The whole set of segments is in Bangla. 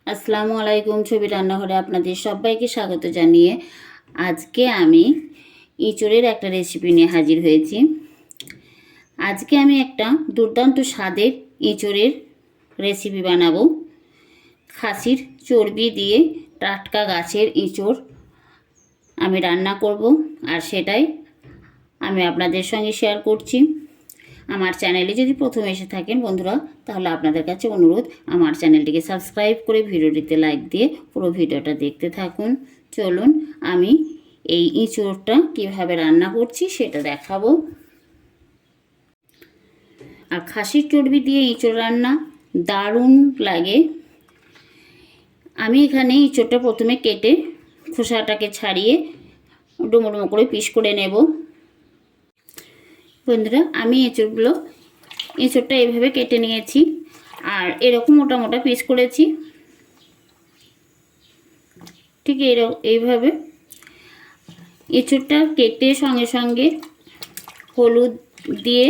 আসসালামু আলাইকুম। ছবি রান্নাঘরে আপনাদের সবাইকে স্বাগত জানিয়ে আজকে আমি ইঁচড়ের একটা রেসিপি নিয়ে হাজির হয়েছি। আজকে আমি একটা দুর্দান্ত স্বাদের ইঁচড়ের রেসিপি বানাবো। খাসির চর্বি দিয়ে টাটকা গাছের ইঁচড় আমি রান্না করব, আর সেটাই আমি আপনাদের সঙ্গে শেয়ার করছি। আমার চ্যানেলে যদি প্রথমে এসে থাকেন বন্ধুরা, তাহলে আপনাদের কাছে অনুরোধ, আমার চ্যানেলটিকে সাবস্ক্রাইব করে ভিডিওটিতে লাইক দিয়ে পুরো ভিডিওটা দেখতে থাকুন। চলুন আমি এই ইঁচড়টা কীভাবে রান্না করছি সেটা দেখাবো। আর খাসির চর্বি দিয়ে ইঁচড় রান্না দারুণ লাগে। আমি এখানে ইঁচড়টা প্রথমে কেটে খোসাটাকে ছাড়িয়ে ডুমো ডুমো করে পিস করে নেব। বন্ধুরা, আমি এঁচড়টা এইভাবে কেটে নিয়েছি, আর এরকম মোটা মোটা পিস করেছি। ঠিক এইভাবে এঁচড়টা কেটে সঙ্গে সঙ্গে হলুদ দিয়ে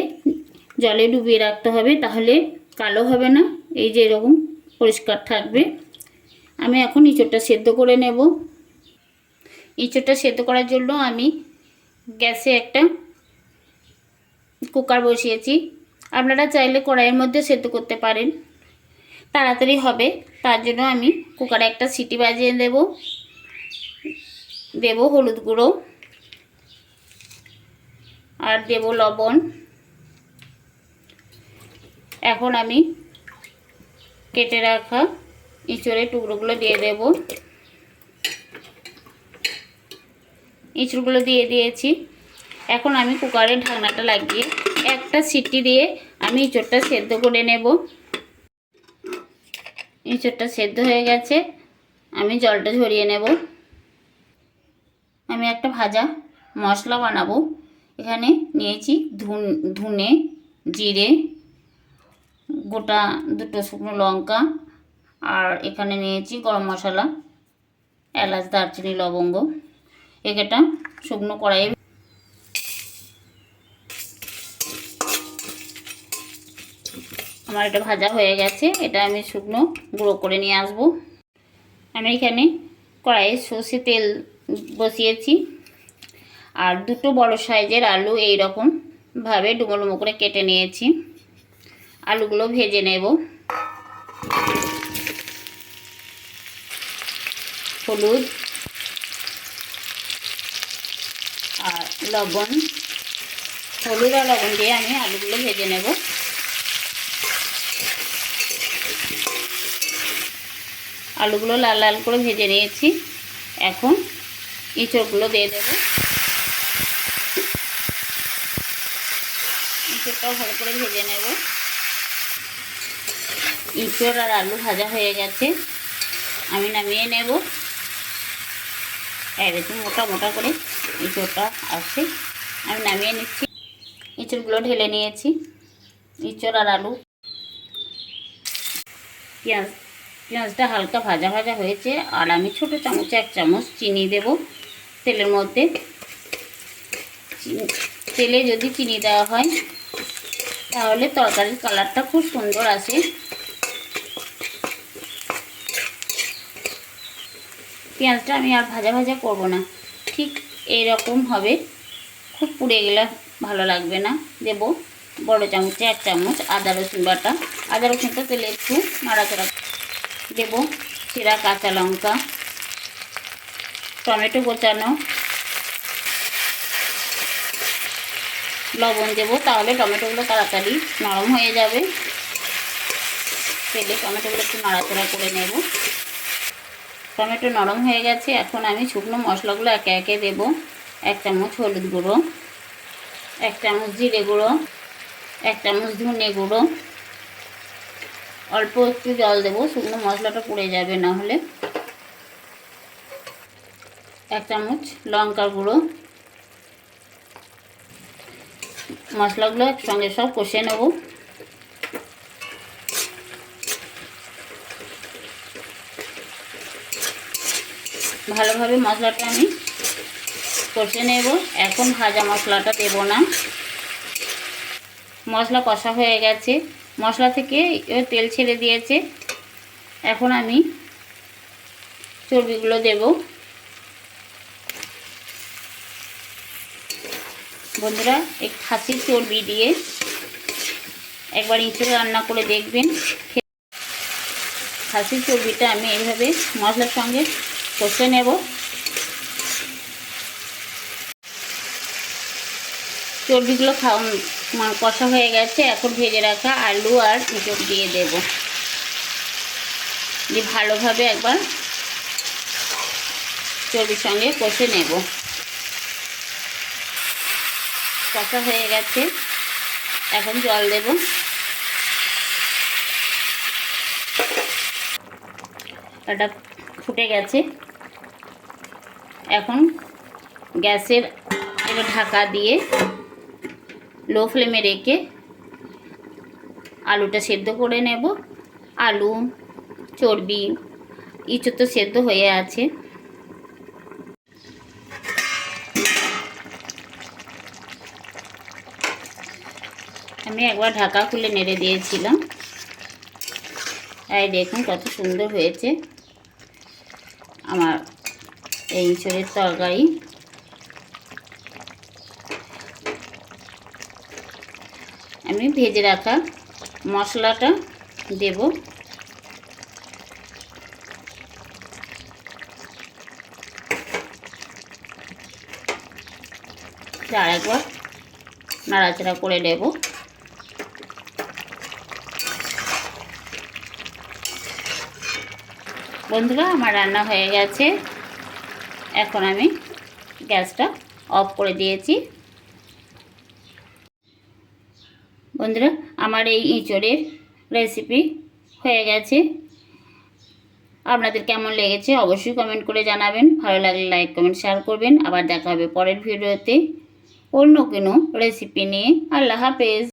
জলে ডুবিয়ে রাখতে হবে, তাহলে কালো হবে না, এই যে এরকম পরিষ্কার থাকবে। আমি এখন এঁচড়টা সেদ্ধ করে নেব। এঁচড়টা সেদ্ধ করার জন্য আমি গ্যাসে একটা কুকার বসিয়েছি। আপনারা চাইলে কড়াইয়ের মধ্যে সেদ্ধ করতে পারেন, তাড়াতাড়ি হবে। তার জন্য আমি কুকারে একটা সিটি বাজিয়ে দেব হলুদ গুঁড়ো, আর দেব লবণ। এখন আমি কেটে রাখা ইঁচড়ের টুকরোগুলো দিয়ে দেব। ইঁচড়গুলো দিয়ে দিয়েছি। এখন আমি কুকারের ঢাকনাটা লাগিয়ে একটা সিটি দিয়ে আমি ইঁচড়টা সেদ্ধ করে নেব। ইঁচড়টা সেদ্ধ হয়ে গেছে, আমি জলটা ঝরিয়ে নেব। আমি একটা ভাজা মশলা বানাবো। এখানে নিয়েছি ধনে, জিরে, গোটা দুটো শুকনো লঙ্কা, আর এখানে নিয়েছি গরম মশলা, এলাচ, দারচিনি, লবঙ্গ। এটা শুকনো কড়াইয়ে আমার এটা ভাজা হয়ে গেছে। এটা আমি শুকনো গুঁড়ো করে নিয়ে আসব। আমি এখানে কড়াইয়ে সর্ষে তেল বসিয়েছি, আর দুটো বড় সাইজের আলু এই রকম ভাবে ডুমো ডুমো করে কেটে নিয়েছি। আলুগুলো ভেজে নেব। হলুদ আর লবণ, হলুদ আর লবণ দিয়ে আমি আলুগুলো ভেজে নেব। আলুগুলো লাল লাল করে ভেজে নিয়েছি। এখন ইঁচড়গুলো দিয়ে দেব। ইঁচড়টাও ভালো করে ভেজে নেব। ইঁচড় আর আলু ভাজা হয়ে গেছে, আমি নামিয়ে নেব। এরকম মোটা মোটা করে ইঁচড়টা আছে, আমি নামিয়ে নিচ্ছি। ইঁচড়গুলো ঢেলে নিয়েছি। ইঁচড় আর আলু, পেঁয়াজটা হালকা ভাজা ভাজা হয়েছে, আর আমি ছোটো চামচে 1 চামচ চিনি দেব তেলের মধ্যে। তেলে যদি চিনি দেওয়া হয় তাহলে তরকারির কালারটা খুব সুন্দর আসে। পেঁয়াজটা আমি আর ভাজা ভাজা করব না, ঠিক এইরকম হবে। খুব পুড়ে গেলে ভালো লাগবে না। দেব বড় চামচে 1 চামচ আদা রসুন বাটা। আদা রসুনটা তেলে একটু নাড়াচাড়া দেব। চেরা কাঁচা লঙ্কা, টমেটো কোচানো, লবণ দেব, তাহলে টমেটোগুলো তাড়াতাড়ি নরম হয়ে যাবে। তেলে টমেটোগুলো একটু নাড়াচাড়া করে নেব। টমেটো নরম হয়ে গেছে। এখন আমি শুকনো মশলাগুলো একে একে দেব। 1 চামচ হলুদ গুঁড়ো, 1 চামচ জিরে গুঁড়ো, 1 চামচ ধনে গুঁড়ো, অল্প একটু জল দেব, শুকনো মশলাটা পুড়ে যাবে না হলে। 1 চামচ লঙ্কার গুঁড়ো। মশলাগুলো একসঙ্গে সব কষে নেব। ভালোভাবে মশলাটা আমি কষে নেব। এখন ভাজা মশলাটা দেব না। মশলা কষা হয়ে গেছে, মশলা থেকে তেল ছেড়ে দিয়েছে। এখন আমি চর্বিগুলো দেব। বন্ধুরা, এই খাসির চর্বি দিয়ে একবার ইঁচড় রান্না করে দেখবেন। খাসির চর্বিটা আমি এইভাবে মশলার সঙ্গে কষে নেব। চর্বিগুলো কষা হয়ে গেছে। এখন ভেজে রাখা আলু আর ইঁচড় দিয়ে দেব, দিয়ে ভালোভাবে একবার চর্বির সঙ্গে কষে নেব। কষা হয়ে গেছে, এখন জল দেব। এটা ফুটে গেছে। এখন গ্যাসের একটা ঢাকা দিয়ে লো ফ্লেমে রেখে আলুটা সেদ্ধ করে নেব। আলু, চর্বি, ইঁচড় তো সেদ্ধ হয়ে আছে। আমি একবার ঢাকা খুলে নেড়ে দিয়েছিলাম। এই দেখুন কত সুন্দর হয়েছে আমার এই ইঁচড়ের তরকারি। আমি ভেজে রাখা মশলাটা দেব। আরেকবার নাড়াচাড়া করে নেব। বন্ধুরা, আমার রান্না হয়ে গেছে। এখন আমি গ্যাসটা অফ করে দিয়েছি। বন্ধুরা, আমার এই ইঁচড়ের রেসিপি হয়ে গেছে। আপনাদের কেমন লেগেছে অবশ্যই কমেন্ট করে জানাবেন। ভালো লাগলে লাইক, কমেন্ট, শেয়ার করবেন। আবার দেখা হবে পরের ভিডিওতে অন্য কোনো রেসিপি নিয়ে। আল্লাহ হাফেজ।